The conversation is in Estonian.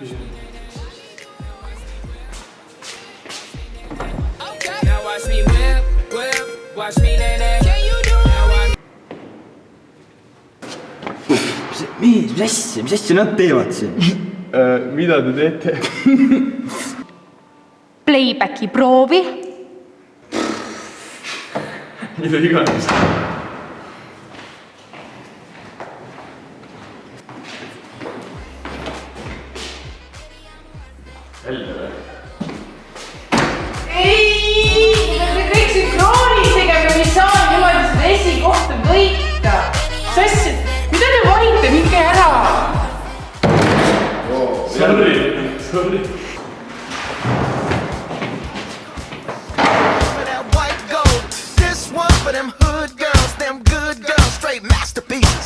küsi. Now watch me whip, whip, watch me nene. Can you do it? Mis asja nad teevad siin? Mida te teete? Playbacki proovi. Mida iganes. Jälle või? Ei, me kõik sünkroonis tegema, me ei saa niimoodi seda esikohta võita. Mis asja? Mida te vahite? Minge ära! Sorry. For that white gold, this one for them hood girls, them good girls, straight masterpiece.